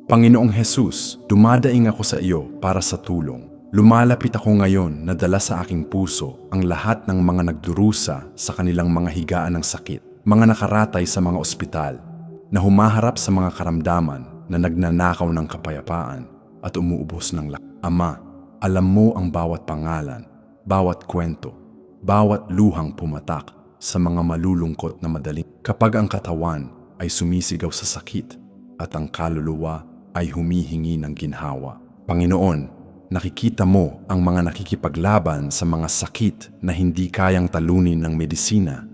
Panginoong Jesus, dumadaing ako sa iyo para sa tulong. Lumalapit ako ngayon na dala sa aking puso ang lahat ng mga nagdurusa sa kanilang mga higaan ng sakit, mga nakaratay sa mga ospital, na humaharap sa mga karamdaman na nagnanakaw ng kapayapaan at umuubos ng lakas. Ama, alam mo ang bawat pangalan, bawat kwento, bawat luhang pumatak sa mga malulungkot na madaling. Kapag ang katawan ay sumisigaw sa sakit at ang kaluluwa ay humihingi ng ginhawa. Panginoon, nakikita mo ang mga nakikipaglaban sa mga sakit na hindi kayang talunin ng medisina,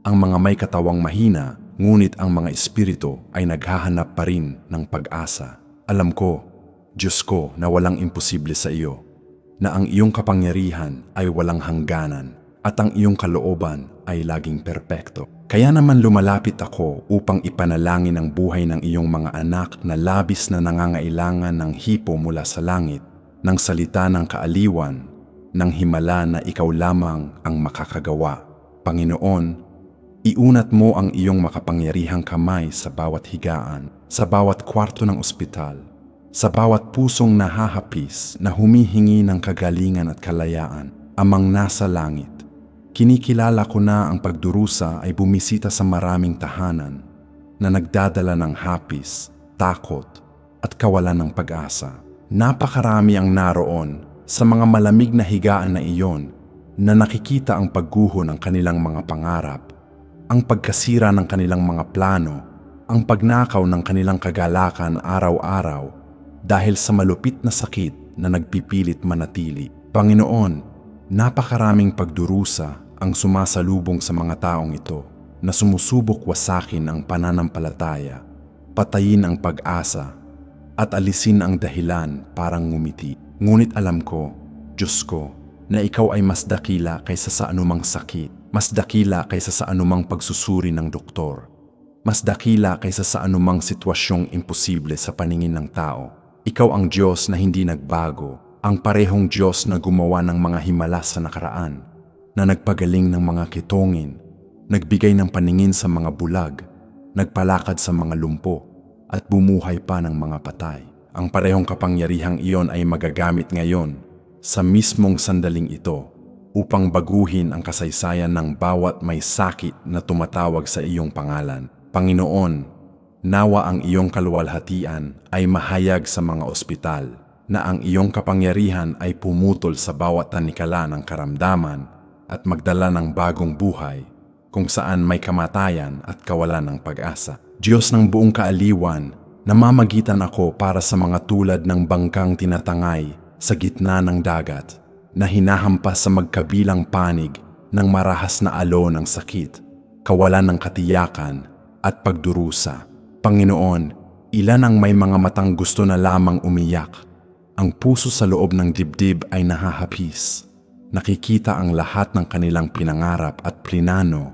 ang mga may katawang mahina, ngunit ang mga espiritu ay naghahanap pa rin ng pag-asa. Alam ko, Diyos ko, na walang imposible sa iyo, na ang iyong kapangyarihan ay walang hangganan at ang iyong kalooban ay laging perpekto. Kaya naman lumalapit ako upang ipanalangin ang buhay ng iyong mga anak na labis na nangangailangan ng hipo mula sa langit, ng salita ng kaaliwan, ng himala na ikaw lamang ang makakagawa. Panginoon, iunat mo ang iyong makapangyarihang kamay sa bawat higaan, sa bawat kwarto ng ospital, sa bawat pusong nahahapis na humihingi ng kagalingan at kalayaan. Amang nasa langit, kinikilala ko na ang pagdurusa ay bumisita sa maraming tahanan na nagdadala ng hapis, takot at kawalan ng pag-asa. Napakarami ang naroon sa mga malamig na higaan na iyon na nakikita ang pagguho ng kanilang mga pangarap, ang pagkasira ng kanilang mga plano, ang pagnakaw ng kanilang kagalakan araw-araw dahil sa malupit na sakit na nagpipilit manatili. Panginoon, napakaraming pagdurusa ang sumasalubong sa mga taong ito na sumusubok wasakin ang pananampalataya, patayin ang pag-asa, at alisin ang dahilan parang ngumiti. Ngunit alam ko, Diyos ko, na ikaw ay mas dakila kaysa sa anumang sakit, mas dakila kaysa sa anumang pagsusuri ng doktor, mas dakila kaysa sa anumang sitwasyong imposible sa paningin ng tao. Ikaw ang Diyos na hindi nagbago, ang parehong Diyos na gumawa ng mga himala sa nakaraan, na nagpagaling ng mga kitongin, nagbigay ng paningin sa mga bulag, nagpalakad sa mga lumpo, at bumuhay pa ng mga patay. Ang parehong kapangyarihang iyon ay magagamit ngayon sa mismong sandaling ito upang baguhin ang kasaysayan ng bawat may sakit na tumatawag sa iyong pangalan. Panginoon, nawa ang iyong kaluwalhatian ay mahayag sa mga ospital, na ang iyong kapangyarihan ay pumutol sa bawat tanikala ng karamdaman at magdala ng bagong buhay kung saan may kamatayan at kawalan ng pag-asa. Diyos ng buong kaaliwan, namamagitan ako para sa mga tulad ng bangkang tinatangay sa gitna ng dagat na hinahampas sa magkabilang panig ng marahas na alo ng sakit, kawalan ng katiyakan at pagdurusa. Panginoon, ilan ang may mga matang gusto na lamang umiyak. Ang puso sa loob ng dibdib ay nahahapis. Nakikita ang lahat ng kanilang pinangarap at plinano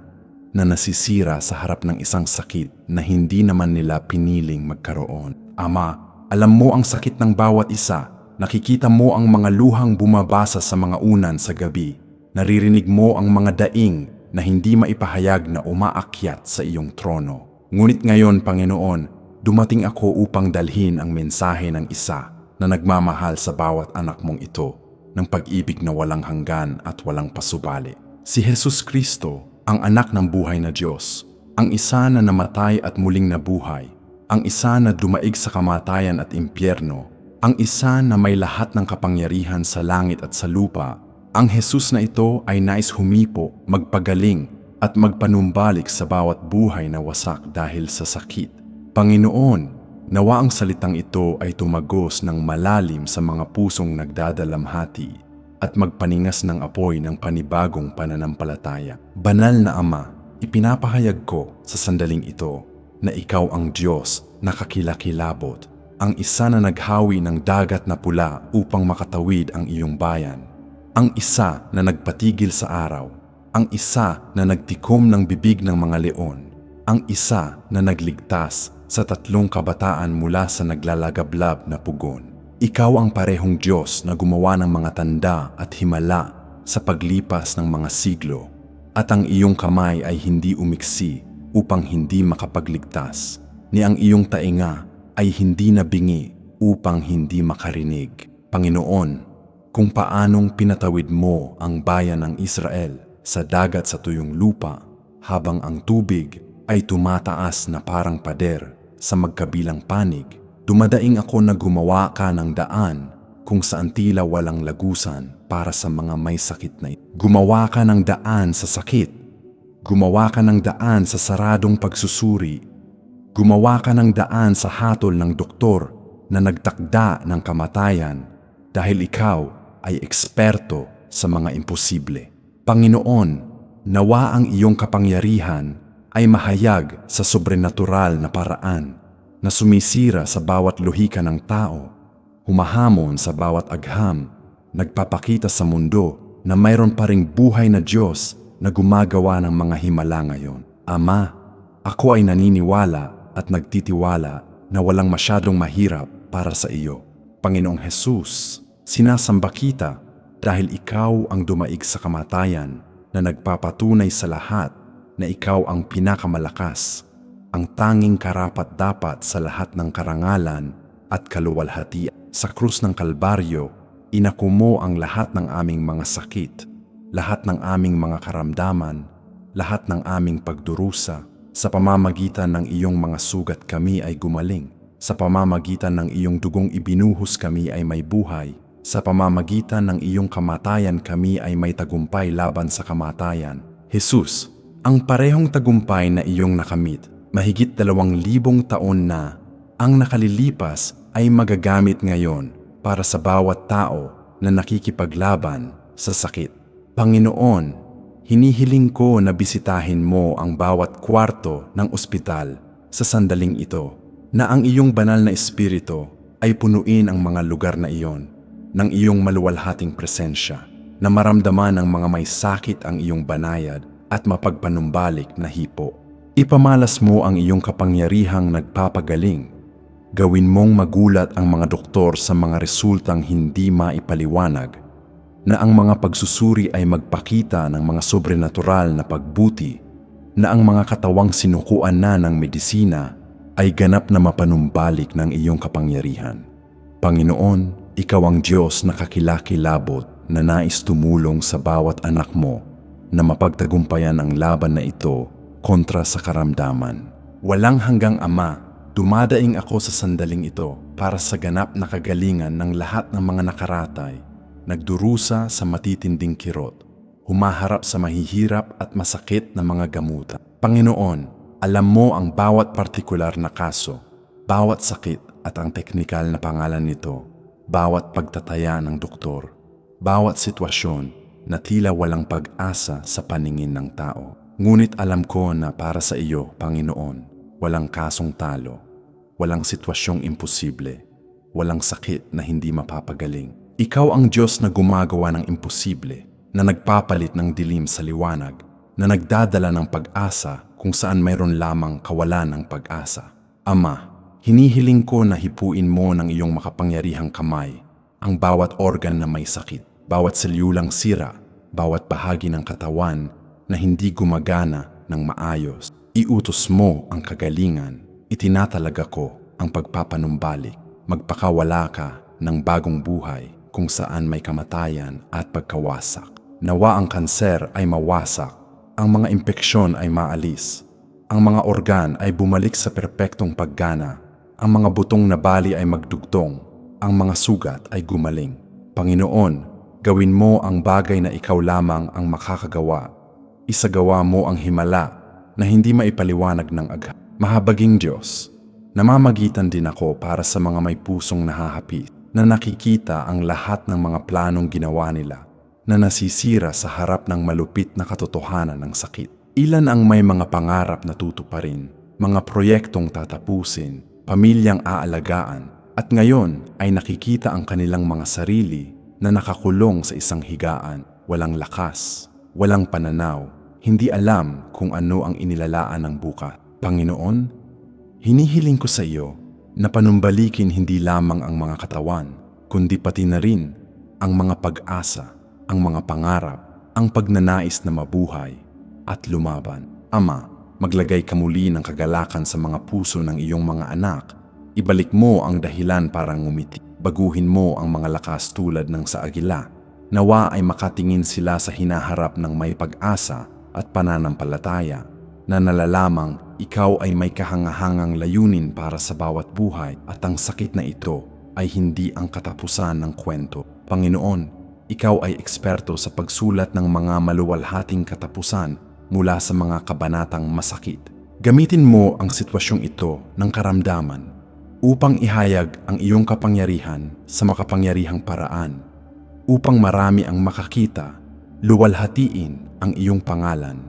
na nasisira sa harap ng isang sakit na hindi naman nila piniling magkaroon. Ama, alam mo ang sakit ng bawat isa. Nakikita mo ang mga luhang bumabasa sa mga unan sa gabi. Naririnig mo ang mga daing na hindi maipahayag na umaakyat sa iyong trono. Ngunit ngayon, Panginoon, dumating ako upang dalhin ang mensahe ng isa na nagmamahal sa bawat anak mong ito ng pag-ibig na walang hanggan at walang pasubali. Si Jesus Kristo, ang anak ng buhay na Diyos, ang isa na namatay at muling nabuhay, ang isa na dumaig sa kamatayan at impyerno, ang isa na may lahat ng kapangyarihan sa langit at sa lupa. Ang Jesus na ito ay nais humipo, magpagaling at magpanumbalik sa bawat buhay na wasak dahil sa sakit. Panginoon, nawa ang salitang ito ay tumagos ng malalim sa mga pusong nagdadalamhati at magpaningas ng apoy ng panibagong pananampalataya. Banal na Ama, ipinapahayag ko sa sandaling ito na ikaw ang Diyos na kakilakilabot, ang isa na naghawi ng dagat na pula upang makatawid ang iyong bayan, ang isa na nagpatigil sa araw, ang isa na nagtikom ng bibig ng mga leon, ang isa na nagligtas sa 3 kabataan mula sa naglalagablab na pugon. Ikaw ang parehong Diyos na gumawa ng mga tanda at himala sa paglipas ng mga siglo, at ang iyong kamay ay hindi umiksi upang hindi makapagligtas, ni ang iyong tainga ay hindi nabingi upang hindi makarinig. Panginoon, kung paanong pinatawid mo ang bayan ng Israel sa dagat sa tuyong lupa habang ang tubig ay tumataas na parang pader sa magkabilang panig, dumadaing ako na gumawa ka ng daan kung saan tila walang lagusan para sa mga may sakit na ito. Gumawa ka ng daan sa sakit. Gumawa ka ng daan sa saradong pagsusuri. Gumawa ka ng daan sa hatol ng doktor na nagtakda ng kamatayan dahil ikaw ay eksperto sa mga imposible. Panginoon, nawa ang iyong kapangyarihan ay mahayag sa sobrenatural na paraan na sumisira sa bawat luhika ng tao, humahamon sa bawat agham, nagpapakita sa mundo na mayroon pa ring buhay na Diyos na gumagawa ng mga himala ngayon. Ama, ako ay naniniwala at nagtitiwala na walang masyadong mahirap para sa iyo. Panginoong Hesus, sinasamba kita dahil ikaw ang dumaig sa kamatayan na nagpapatunay sa lahat na ikaw ang pinakamalakas, ang tanging karapat-dapat sa lahat ng karangalan at kaluwalhatian. Sa krus ng Kalbaryo, inako mo ang lahat ng aming mga sakit, lahat ng aming mga karamdaman, lahat ng aming pagdurusa. Sa pamamagitan ng iyong mga sugat kami ay gumaling. Sa pamamagitan ng iyong dugong ibinuhos kami ay may buhay. Sa pamamagitan ng iyong kamatayan kami ay may tagumpay laban sa kamatayan. Jesus, ang parehong tagumpay na iyong nakamit, mahigit 2,000 taon na, ang nakalilipas ay magagamit ngayon para sa bawat tao na nakikipaglaban sa sakit. Panginoon, hinihiling ko na bisitahin mo ang bawat kwarto ng ospital sa sandaling ito, na ang iyong banal na espiritu ay punuin ang mga lugar na iyon ng iyong maluwalhating presensya, na maramdaman ng mga may sakit ang iyong banayad at mapagpanumbalik na hipo. Ipamalas mo ang iyong kapangyarihang nagpapagaling. Gawin mong magulat ang mga doktor sa mga resultang hindi maipaliwanag, na ang mga pagsusuri ay magpakita ng mga sobrenatural na pagbuti, na ang mga katawang sinukuan na ng medisina ay ganap na mapanumbalik ng iyong kapangyarihan. Panginoon, ikaw ang Diyos na kakilakilabot na nais tumulong sa bawat anak mo na mapagtagumpayan ang laban na ito kontra sa karamdaman. Walang hanggang Ama, dumadaing ako sa sandaling ito para sa ganap na kagalingan ng lahat ng mga nakaratay, nagdurusa sa matitinding kirot, humaharap sa mahihirap at masakit na mga gamutan. Panginoon, alam mo ang bawat partikular na kaso, bawat sakit at ang teknikal na pangalan nito, bawat pagtataya ng doktor, bawat sitwasyon na tila walang pag-asa sa paningin ng tao. Ngunit alam ko na para sa iyo, Panginoon, walang kasong talo, walang sitwasyong imposible, walang sakit na hindi mapapagaling. Ikaw ang Diyos na gumagawa ng imposible, na nagpapalit ng dilim sa liwanag, na nagdadala ng pag-asa kung saan mayroon lamang kawalan ng pag-asa. Ama, hinihiling ko na hipuin mo ng iyong makapangyarihang kamay ang bawat organ na may sakit, bawat selyulang sira, bawat bahagi ng katawan na hindi gumagana ng maayos. Iutos mo ang kagalingan, itinatalaga ko ang pagpapanumbalik, magpakawala ka ng bagong buhay kung saan may kamatayan at pagkawasak. Nawa ang kanser ay mawasak, ang mga impeksyon ay maalis, ang mga organ ay bumalik sa perpektong paggana, ang mga butong na bali ay magdugtong, ang mga sugat ay gumaling. Panginoon, gawin mo ang bagay na ikaw lamang ang makakagawa. Isagawa mo ang himala na hindi maipaliwanag ng agha. Mahabaging Diyos, namamagitan din ako para sa mga may pusong nahahapis, na nakikita ang lahat ng mga planong ginawa nila, na nasisira sa harap ng malupit na katotohanan ng sakit. Ilan ang may mga pangarap na tutuparin, mga proyektong tatapusin, pamilyang aalagaan, at ngayon ay nakikita ang kanilang mga sarili na nakakulong sa isang higaan, walang lakas, walang pananaw, hindi alam kung ano ang inilalaan ng bukas. Panginoon, hinihiling ko sa iyo na panumbalikin hindi lamang ang mga katawan, kundi pati na rin ang mga pag-asa, ang mga pangarap, ang pagnanais na mabuhay at lumaban. Ama, maglagay ka muli ng kagalakan sa mga puso ng iyong mga anak Ibalik mo ang dahilan para ngumiti. Baguhin mo ang mga lakas tulad ng sa agila. Nawa ay makatingin sila sa hinaharap ng may pag-asa at pananampalataya na nalalamang ikaw ay may kahangahangang layunin para sa bawat buhay at ang sakit na ito ay hindi ang katapusan ng kwento. Panginoon, ikaw ay eksperto sa pagsulat ng mga maluwalhating katapusan mula sa mga kabanatang masakit. Gamitin mo ang sitwasyong ito ng karamdaman upang ihayag ang iyong kapangyarihan sa makapangyarihang paraan, upang marami ang makakita, luwalhatiin ang iyong pangalan,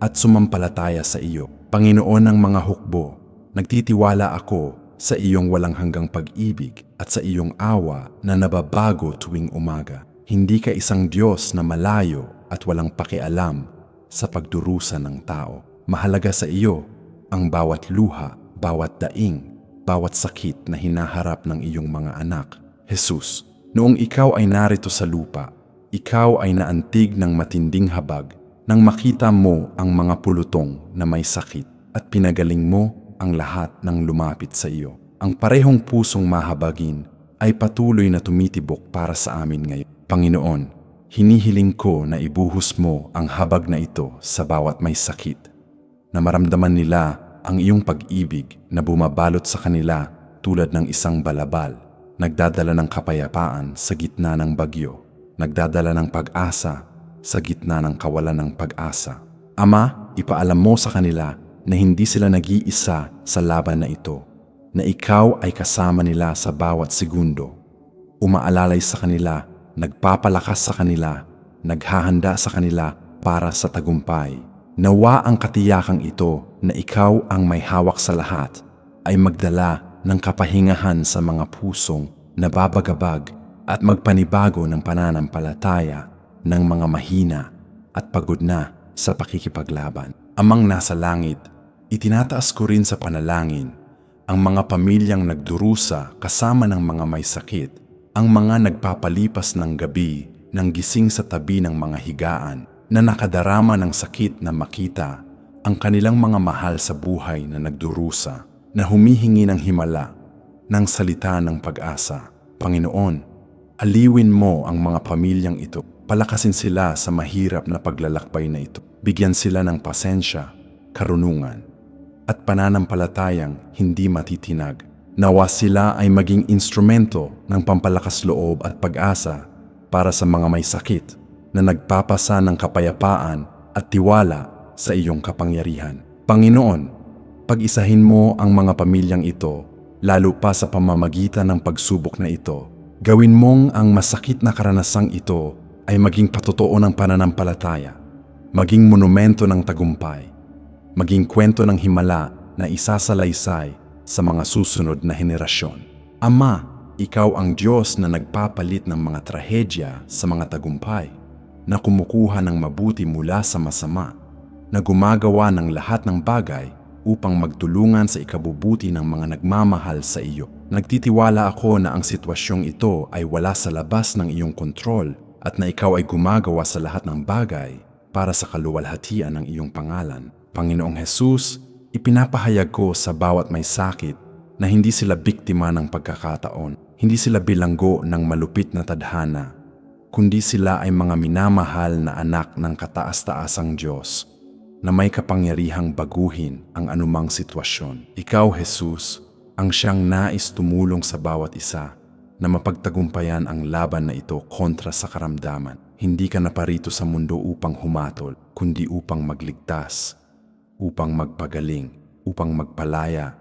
at sumampalataya sa iyo. Panginoon ng mga hukbo, nagtitiwala ako sa iyong walang hanggang pag-ibig at sa iyong awa na nababago tuwing umaga. Hindi ka isang Diyos na malayo at walang pakialam sa pagdurusa ng tao. Mahalaga sa iyo ang bawat luha, bawat daing, bawat sakit na hinaharap ng iyong mga anak. Jesus, noong ikaw ay narito sa lupa, ikaw ay naantig ng matinding habag nang makita mo ang mga pulutong na may sakit at pinagaling mo ang lahat ng lumapit sa iyo. Ang parehong pusong mahabagin ay patuloy na tumitibok para sa amin ngayon. Panginoon, hinihiling ko na ibuhos mo ang habag na ito sa bawat may sakit, na maramdaman nila ang iyong pag-ibig na bumabalot sa kanila tulad ng isang balabal, nagdadala ng kapayapaan sa gitna ng bagyo, nagdadala ng pag-asa sa gitna ng kawalan ng pag-asa. Ama, ipaalam mo sa kanila na hindi sila nag-iisa sa laban na ito, na ikaw ay kasama nila sa bawat segundo, umaalalay sa kanila, nagpapalakas sa kanila, naghahanda sa kanila para sa tagumpay. Nawa ang katiyakang ito na ikaw ang may hawak sa lahat ay magdala ng kapahingahan sa mga pusong nababagabag at magpanibago ng pananampalataya ng mga mahina at pagod na sa pakikipaglaban. Amang nasa langit, itinataas ko rin sa panalangin ang mga pamilyang nagdurusa kasama ng mga may sakit, ang mga nagpapalipas ng gabi ng gising sa tabi ng mga higaan na nakadarama ng sakit na makita ang kanilang mga mahal sa buhay na nagdurusa, na humihingi ng himala ng salita ng pag-asa. Panginoon, aliwin mo ang mga pamilyang ito. Palakasin sila sa mahirap na paglalakbay na ito. Bigyan sila ng pasensya, karunungan, at pananampalatayang hindi matitinag. Nawa sila ay maging instrumento ng pampalakas loob at pag-asa para sa mga may sakit na nagpapasa ng kapayapaan at tiwala sa iyong kapangyarihan. Panginoon, pag-isahin mo ang mga pamilyang ito, lalo pa sa pamamagitan ng pagsubok na ito. Gawin mong ang masakit na karanasang ito ay maging patotoo ng pananampalataya, maging monumento ng tagumpay, maging kwento ng himala na isasalaysay sa mga susunod na henerasyon. Ama, ikaw ang Diyos na nagpapalit ng mga trahedya sa mga tagumpay, na kumukuha ng mabuti mula sa masama, na gumagawa ng lahat ng bagay upang magtulungan sa ikabubuti ng mga nagmamahal sa iyo. Nagtitiwala ako na ang sitwasyong ito ay wala sa labas ng iyong kontrol at na ikaw ay gumagawa sa lahat ng bagay para sa kaluwalhatian ng iyong pangalan. Panginoong Jesus, ipinapahayag ko sa bawat may sakit na hindi sila biktima ng pagkakataon, hindi sila bilanggo ng malupit na tadhana, kundi sila ay mga minamahal na anak ng kataas-taasang Diyos na may kapangyarihang baguhin ang anumang sitwasyon. Ikaw, Jesus, ang siyang nais tumulong sa bawat isa na mapagtagumpayan ang laban na ito kontra sa karamdaman. Hindi ka naparito sa mundo upang humatol, kundi upang magligtas, upang magpagaling, upang magpalaya,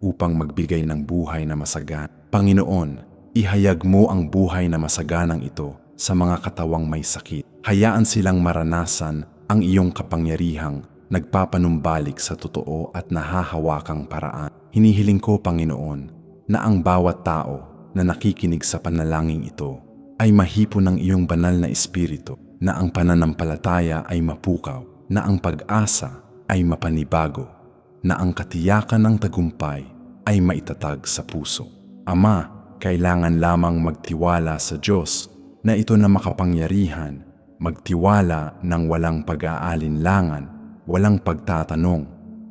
upang magbigay ng buhay na masagan. Panginoon, ihayag mo ang buhay na masaganang ito sa mga katawang may sakit. Hayaan silang maranasan ang iyong kapangyarihang nagpapanumbalik sa totoo at nahahawakang paraan. Hinihiling ko, Panginoon, na ang bawat tao na nakikinig sa panalangin ito ay mahipo ng iyong banal na espiritu, na ang pananampalataya ay mapukaw, na ang pag-asa ay mapanibago, na ang katiyakan ng tagumpay ay maitatag sa puso. Ama, kailangan lamang magtiwala sa Diyos na ito na makapangyarihan, magtiwala ng walang pag-aalinlangan, walang pagtatanong,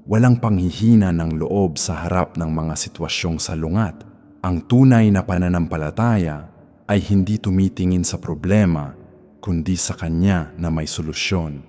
walang panghihina ng loob sa harap ng mga sitwasyong salungat. Ang tunay na pananampalataya ay hindi tumitingin sa problema, kundi sa Kanya na may solusyon.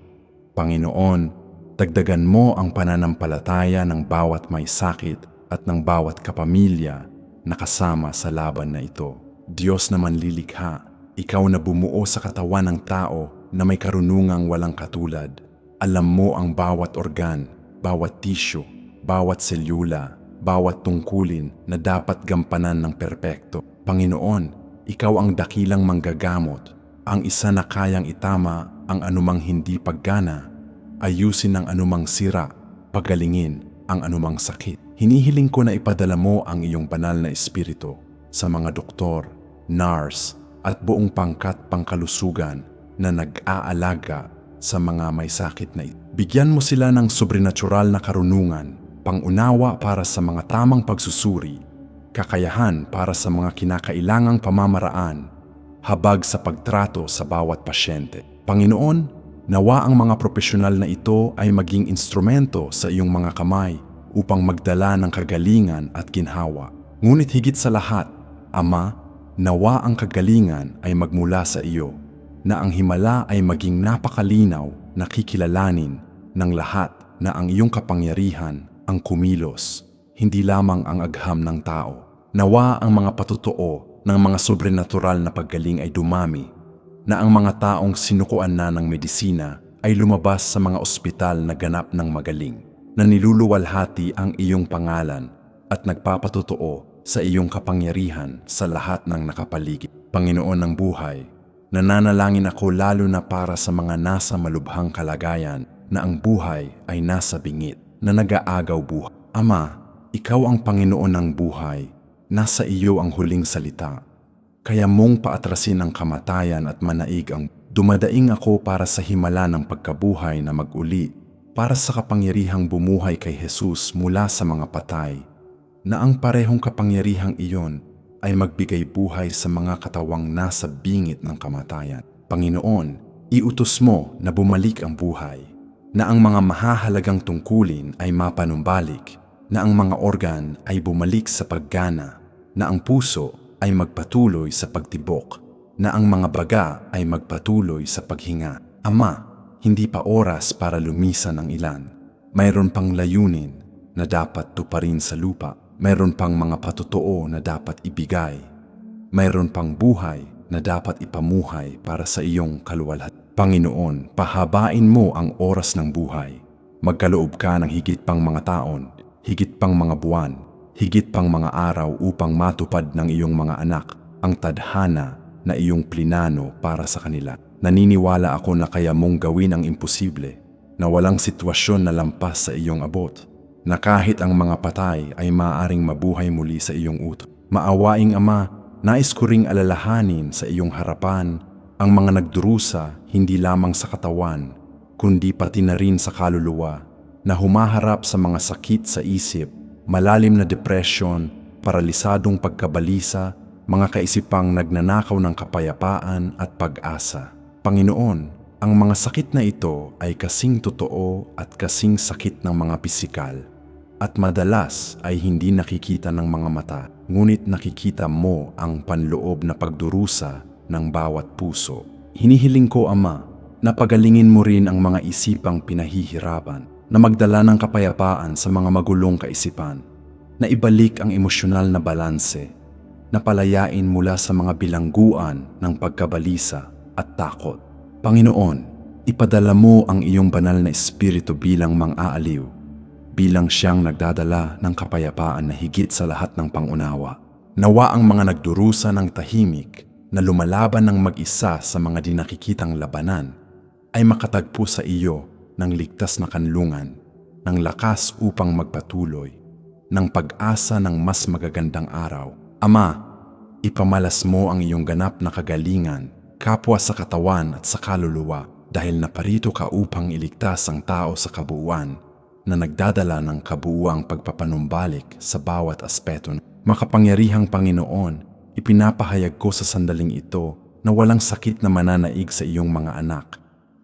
Panginoon, dagdagan mo ang pananampalataya ng bawat may sakit at ng bawat kapamilya na kasama sa laban na ito. Diyos na manlilikha, Ikaw na bumuo sa katawan ng tao na may karunungang walang katulad. Alam mo ang bawat organ, bawat tissue, bawat selula, bawat tungkulin na dapat gampanan ng perpekto. Panginoon, Ikaw ang dakilang manggagamot, ang isa na kayang itama ang anumang hindi paggana, ayusin ang anumang sira, pagalingin ang anumang sakit. Hinihiling ko na ipadala mo ang iyong banal na espiritu sa mga doktor, nurse, at buong pangkat pangkalusugan na nag-aalaga sa mga may sakit na ito. Bigyan mo sila ng sobrenatural na karunungan, pangunawa para sa mga tamang pagsusuri, kakayahan para sa mga kinakailangang pamamaraan, habag sa pagtrato sa bawat pasyente. Panginoon, nawa ang mga profesional na ito ay maging instrumento sa iyong mga kamay upang magdala ng kagalingan at ginhawa. Ngunit higit sa lahat, Ama, nawa ang kagalingan ay magmula sa iyo, na ang himala ay maging napakalinaw na kikilalanin ng lahat na ang iyong kapangyarihan ang kumilos, hindi lamang ang agham ng tao. Nawa ang mga patutuo ng mga sobrenatural na paggaling ay dumami, na ang mga taong sinukuan na ng medisina ay lumabas sa mga ospital na ganap ng magaling, na niluluwalhati ang iyong pangalan at nagpapatutuo sa iyong kapangyarihan sa lahat ng nakapaligid. Panginoon ng buhay, nananalangin ako lalo na para sa mga nasa malubhang kalagayan na ang buhay ay nasa bingit, na nag-aagaw buhay. Ama, Ikaw ang Panginoon ng buhay, nasa iyo ang huling salita. Kaya mong paatrasin ang kamatayan at manaig ang dumadaing ako para sa himala ng pagkabuhay na mag-uli, para sa kapangyarihang bumuhay kay Jesus mula sa mga patay, na ang parehong kapangyarihang iyon ay magbigay buhay sa mga katawang nasa bingit ng kamatayan. Panginoon, iutos mo na bumalik ang buhay, na ang mga mahahalagang tungkulin ay mapanumbalik, na ang mga organ ay bumalik sa paggana, na ang puso ay magpatuloy sa pagtibok, na ang mga baga ay magpatuloy sa paghinga. Ama, hindi pa oras para lumisan ang ilan. Mayroon pang layunin na dapat tuparin sa lupa. Mayroon pang mga patutuo na dapat ibigay. Mayroon pang buhay na dapat ipamuhay para sa iyong kaluwalhatian. Panginoon, pahabain mo ang oras ng buhay. Magkaloob ka ng higit pang mga taon, higit pang mga buwan, higit pang mga araw upang matupad ng iyong mga anak ang tadhana na iyong plinano para sa kanila. Naniniwala ako na kaya mong gawin ang imposible, na walang sitwasyon na lampas sa iyong abot, na kahit ang mga patay ay maaaring mabuhay muli sa iyong utak. Maawaing Ama, nais ko ring alalahanin sa iyong harapan ang mga nagdurusa hindi lamang sa katawan, kundi pati na rin sa kaluluwa, na humaharap sa mga sakit sa isip, malalim na depression, paralisadong pagkabalisa, mga kaisipang nagnanakaw ng kapayapaan at pag-asa. Panginoon, ang mga sakit na ito ay kasing totoo at kasing sakit ng mga pisikal, at madalas ay hindi nakikita ng mga mata, ngunit nakikita mo ang panloob na pagdurusa ng bawat puso. Hinihiling ko, Ama, na pagalingin mo rin ang mga isipang pinahihirapan, na magdala ng kapayapaan sa mga magulong kaisipan, na ibalik ang emosyonal na balanse, na palayain mula sa mga bilangguan ng pagkabalisa at takot. Panginoon, ipadala mo ang iyong banal na espiritu bilang mang-aaliw, bilang siyang nagdadala ng kapayapaan na higit sa lahat ng pangunawa. Nawa ang mga nagdurusa ng tahimik na lumalaban ng mag-isa sa mga di nakikitang labanan ay makatagpo sa iyo ng ligtas na kanlungan, ng lakas upang magpatuloy, ng pag-asa ng mas magagandang araw. Ama, ipamalas mo ang iyong ganap na kagalingan, kapwa sa katawan at sa kaluluwa, dahil naparito ka upang iligtas ang tao sa kabuuan na nagdadala ng kabuuang pagpapanumbalik sa bawat aspeto. Makapangyarihang Panginoon, ipinapahayag ko sa sandaling ito na walang sakit na mananaig sa iyong mga anak,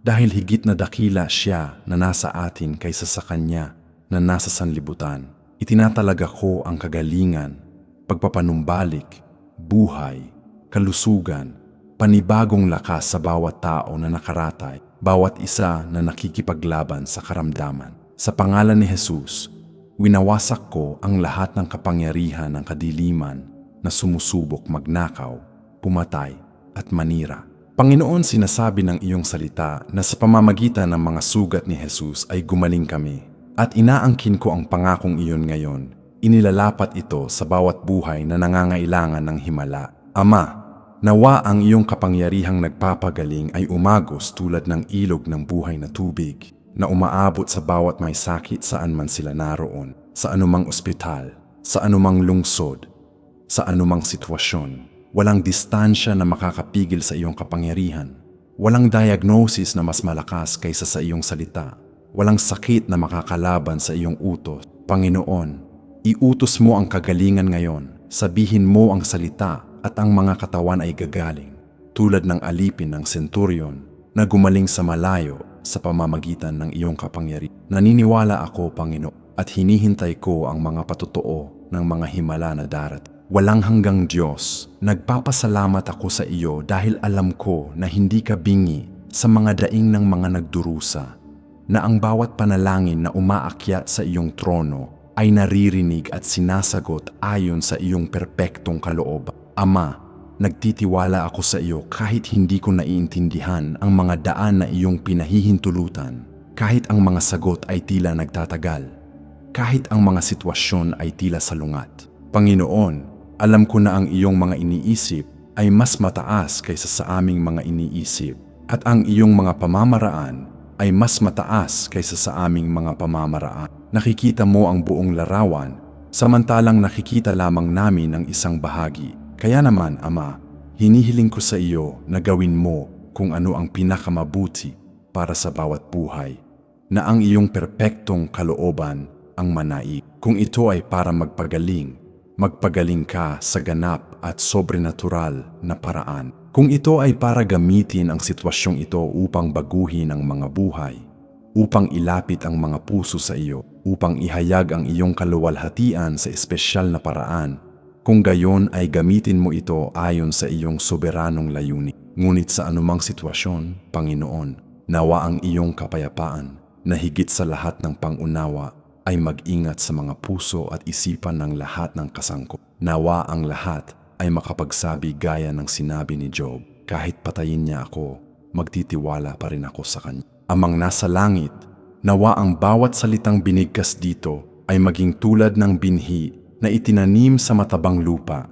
dahil higit na dakila siya na nasa atin kaysa sa kanya na nasa sanlibutan. Itinatalaga ko ang kagalingan, pagpapanumbalik, buhay, kalusugan, panibagong lakas sa bawat tao na nakaratay, bawat isa na nakikipaglaban sa karamdaman. Sa pangalan ni Jesus, winawasak ko ang lahat ng kapangyarihan ng kadiliman na sumusubok magnakaw, pumatay at manira. Panginoon, sinasabi ng iyong salita na sa pamamagitan ng mga sugat ni Jesus ay gumaling kami. At inaangkin ko ang pangakong iyon ngayon. Inilalapat ito sa bawat buhay na nangangailangan ng himala. Ama, nawa ang iyong kapangyarihang nagpapagaling ay umagos tulad ng ilog ng buhay na tubig na umaabot sa bawat may sakit saan man sila naroon, sa anumang ospital, sa anumang lungsod, sa anumang sitwasyon. Walang distansya na makakapigil sa iyong kapangyarihan. Walang diagnosis na mas malakas kaysa sa iyong salita. Walang sakit na makakalaban sa iyong utos. Panginoon, iutos mo ang kagalingan ngayon. Sabihin mo ang salita at ang mga katawan ay gagaling. Tulad ng alipin ng senturyon na gumaling sa malayo sa pamamagitan ng iyong kapangyarihan. Naniniwala ako, Panginoon, at hinihintay ko ang mga patotoo ng mga himala na darat. Walang hanggang Diyos, nagpapasalamat ako sa iyo dahil alam ko na hindi ka bingi sa mga daing ng mga nagdurusa, na ang bawat panalangin na umaakyat sa iyong trono ay naririnig at sinasagot ayon sa iyong perpektong kaloob. Ama, nagtitiwala ako sa iyo kahit hindi ko naiintindihan ang mga daan na iyong pinahihintulutan, kahit ang mga sagot ay tila nagtatagal, kahit ang mga sitwasyon ay tila salungat. Panginoon, alam ko na ang iyong mga iniisip ay mas mataas kaysa sa aming mga iniisip, at ang iyong mga pamamaraan ay mas mataas kaysa sa aming mga pamamaraan. Nakikita mo ang buong larawan, samantalang nakikita lamang namin ang isang bahagi. Kaya naman, Ama, hinihiling ko sa iyo na gawin mo kung ano ang pinakamabuti para sa bawat buhay, na ang iyong perpektong kalooban ang manaig. Kung ito ay para magpagaling ka sa ganap at sobrenatural na paraan. Kung ito ay para gamitin ang sitwasyong ito upang baguhin ang mga buhay, upang ilapit ang mga puso sa iyo, upang ihayag ang iyong kaluwalhatian sa espesyal na paraan, kung gayon ay gamitin mo ito ayon sa iyong soberanong layunin. Ngunit sa anumang sitwasyon, Panginoon, nawa ang iyong kapayapaan na higit sa lahat ng pangunawa ay mag-ingat sa mga puso at isipan ng lahat ng kasangkot. Nawa ang lahat ay makapagsabi gaya ng sinabi ni Job, kahit patayin niya ako, magtitiwala pa rin ako sa kanya. Amang nasa langit, nawa ang bawat salitang binigkas dito ay maging tulad ng binhi na itinanim sa matabang lupa,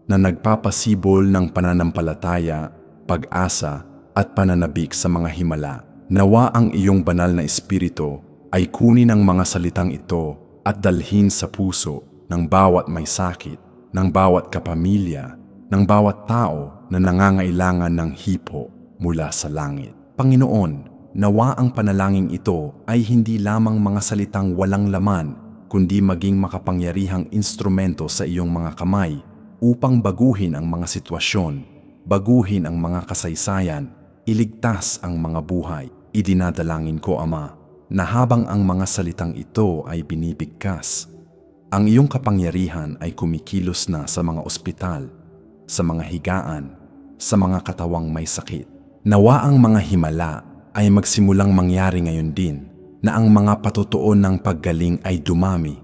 na nagpapasibol ng pananampalataya, pag-asa at pananabik sa mga himala. Nawa ang iyong banal na espiritu ay kunin ang mga salitang ito at dalhin sa puso ng bawat may sakit, ng bawat kapamilya, ng bawat tao na nangangailangan ng hipo mula sa langit. Panginoon, nawa ang panalangin ito ay hindi lamang mga salitang walang laman, kundi maging makapangyarihang instrumento sa iyong mga kamay upang baguhin ang mga sitwasyon, baguhin ang mga kasaysayan, iligtas ang mga buhay. Idinadalangin ko, Ama, na habang ang mga salitang ito ay binibigkas, ang iyong kapangyarihan ay kumikilos na sa mga ospital, sa mga higaan, sa mga katawang may sakit. Nawa ang mga himala ay magsimulang mangyari ngayon din, na ang mga patutuon ng paggaling ay dumami,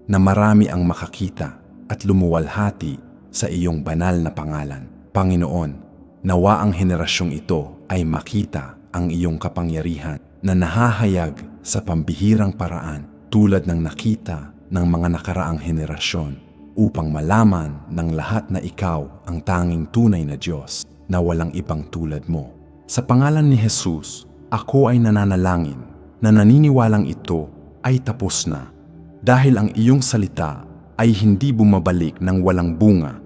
na marami ang makakita at lumuwalhati sa iyong banal na pangalan. Panginoon, nawa ang henerasyong ito ay makita ang iyong kapangyarihan na nahahayag sa pambihirang paraan tulad ng nakita ng mga nakaraang henerasyon, upang malaman ng lahat na ikaw ang tanging tunay na Diyos na walang ibang tulad mo. Sa pangalan ni Jesus, ako ay nananalangin na naniniwalang ito ay tapos na, dahil ang iyong salita ay hindi bumabalik ng walang bunga,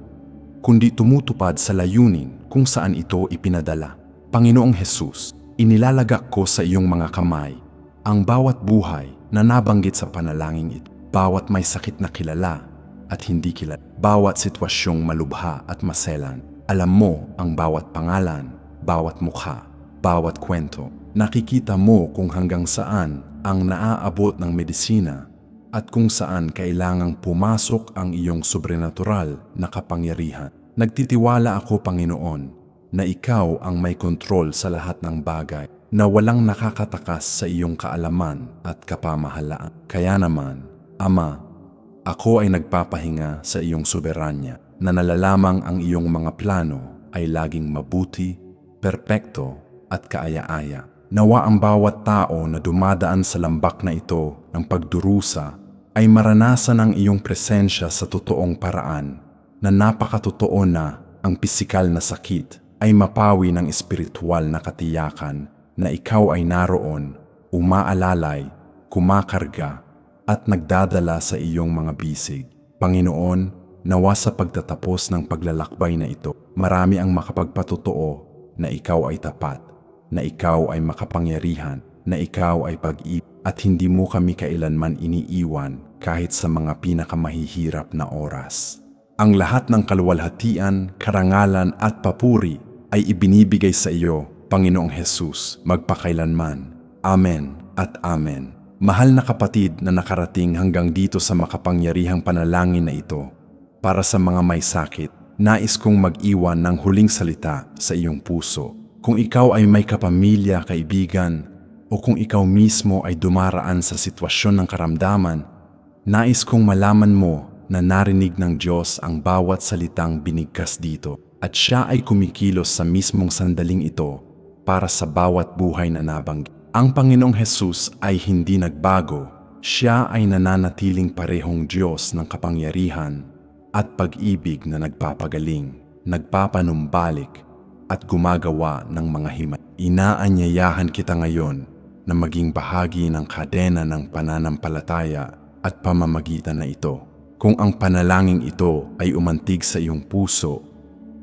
kundi tumutupad sa layunin kung saan ito ipinadala. Panginoong Jesus, inilalagak ko sa iyong mga kamay ang bawat buhay na nabanggit sa panalangin ito. Bawat may sakit na kilala at hindi kilala, bawat sitwasyong malubha at maselan. Alam mo ang bawat pangalan, bawat mukha, bawat kwento. Nakikita mo kung hanggang saan ang naaabot ng medisina at kung saan kailangang pumasok ang iyong sobrenatural na kapangyarihan. Nagtitiwala ako, Panginoon, na Ikaw ang may kontrol sa lahat ng bagay, na walang nakakatakas sa iyong kaalaman at kapamahalaan. Kaya naman, Ama, ako ay nagpapahinga sa iyong soberanya, na nalalamang ang iyong mga plano ay laging mabuti, perpekto at kaaya-aya. Nawa ang bawat tao na dumadaan sa lambak na ito ng pagdurusa ay maranasan ang iyong presensya sa totoong paraan, na napakatotoo na ang pisikal na sakit ay mapawi ng espiritual na katiyakan na ikaw ay naroon, umaalalay, kumakarga at nagdadala sa iyong mga bisig. Panginoon, nawa sa pagtatapos ng paglalakbay na ito, marami ang makapagpatotoo na ikaw ay tapat, na ikaw ay makapangyarihan, na ikaw ay pag-ibig at hindi mo kami kailanman iniiwan kahit sa mga pinakamahihirap na oras. Ang lahat ng kaluwalhatian, karangalan at papuri ay ibinibigay sa iyo, Panginoong Hesus, magpakailanman. Amen at Amen. Mahal na kapatid na nakarating hanggang dito sa makapangyarihang panalangin na ito, para sa mga may sakit, nais kong mag-iwan ng huling salita sa iyong puso. Kung ikaw ay may kapamilya, kaibigan, o kung ikaw mismo ay dumaraan sa sitwasyon ng karamdaman, nais kong malaman mo na narinig ng Diyos ang bawat salitang binigkas dito at Siya ay kumikilos sa mismong sandaling ito para sa bawat buhay na nabanggit. Ang Panginoong Hesus ay hindi nagbago. Siya ay nananatiling parehong Diyos ng kapangyarihan at pag-ibig na nagpapagaling, nagpapanumbalik, at gumagawa ng mga himay. Inaanyayahan kita ngayon na maging bahagi ng kadena ng pananampalataya at pamamagitan na ito. Kung ang panalangin ito ay umantig sa iyong puso,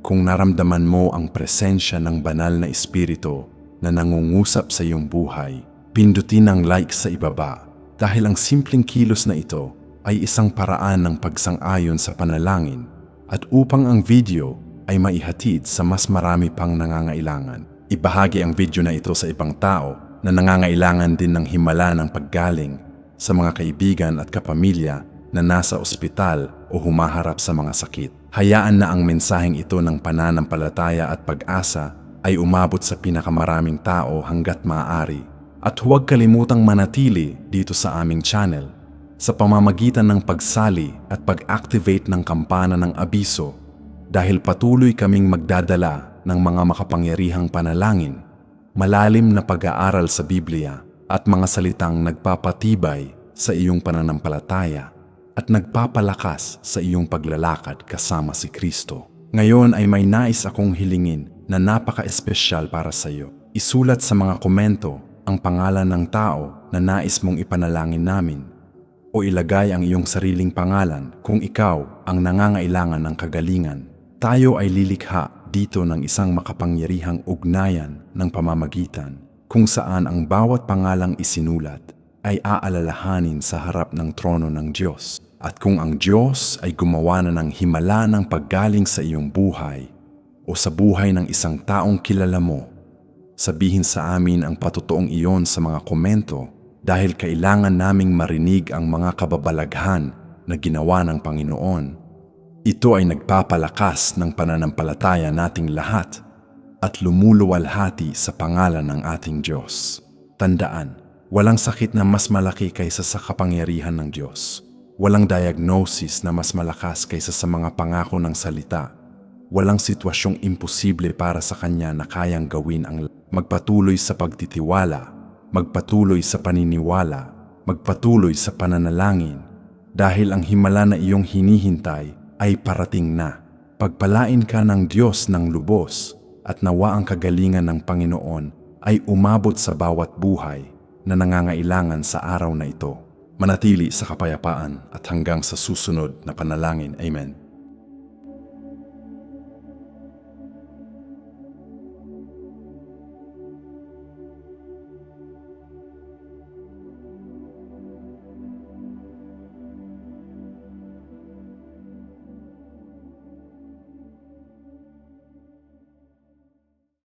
kung naramdaman mo ang presensya ng banal na espiritu na nangungusap sa iyong buhay, pindutin ang like sa ibaba dahil ang simpleng kilos na ito ay isang paraan ng pagsang-ayon sa panalangin at upang ang video ay maihatid sa mas marami pang nangangailangan. Ibahagi ang video na ito sa ibang tao na nangangailangan din ng himala ng paggaling, sa mga kaibigan at kapamilya na nasa ospital o humaharap sa mga sakit. Hayaan na ang mensaheng ito ng pananampalataya at pag-asa ay umabot sa pinakamaraming tao hanggat maaari. At huwag kalimutang manatili dito sa aming channel sa pamamagitan ng pagsali at pag-activate ng kampana ng abiso, dahil patuloy kaming magdadala ng mga makapangyarihang panalangin, malalim na pag-aaral sa Biblia at mga salitang nagpapatibay sa iyong pananampalataya at nagpapalakas sa iyong paglalakad kasama si Kristo. Ngayon ay may nais akong hilingin na napaka-espesyal para sa iyo. Isulat sa mga komento ang pangalan ng tao na nais mong ipanalangin namin, o ilagay ang iyong sariling pangalan kung ikaw ang nangangailangan ng kagalingan. Tayo ay lilikha dito ng isang makapangyarihang ugnayan ng pamamagitan kung saan ang bawat pangalang isinulat ay aalalahanin sa harap ng trono ng Diyos. At kung ang Diyos ay gumawa na ng himala ng paggaling sa iyong buhay o sa buhay ng isang taong kilala mo, sabihin sa amin ang patotoong iyon sa mga komento dahil kailangan naming marinig ang mga kababalaghan na ginawa ng Panginoon. Ito ay nagpapalakas ng pananampalataya nating lahat at lumuluwalhati sa pangalan ng ating Diyos. Tandaan, walang sakit na mas malaki kaysa sa kapangyarihan ng Diyos. Walang diagnosis na mas malakas kaysa sa mga pangako ng salita. Walang sitwasyong imposible para sa Kanya na kayang gawin ang magpatuloy sa pagtitiwala, magpatuloy sa paniniwala, magpatuloy sa pananalangin, dahil ang himala na iyong hinihintay ay parating na. Pagpalain ka ng Diyos ng lubos at nawa ang kagalingan ng Panginoon ay umabot sa bawat buhay na nangangailangan sa araw na ito. Manatili sa kapayapaan at hanggang sa susunod na panalangin. Amen.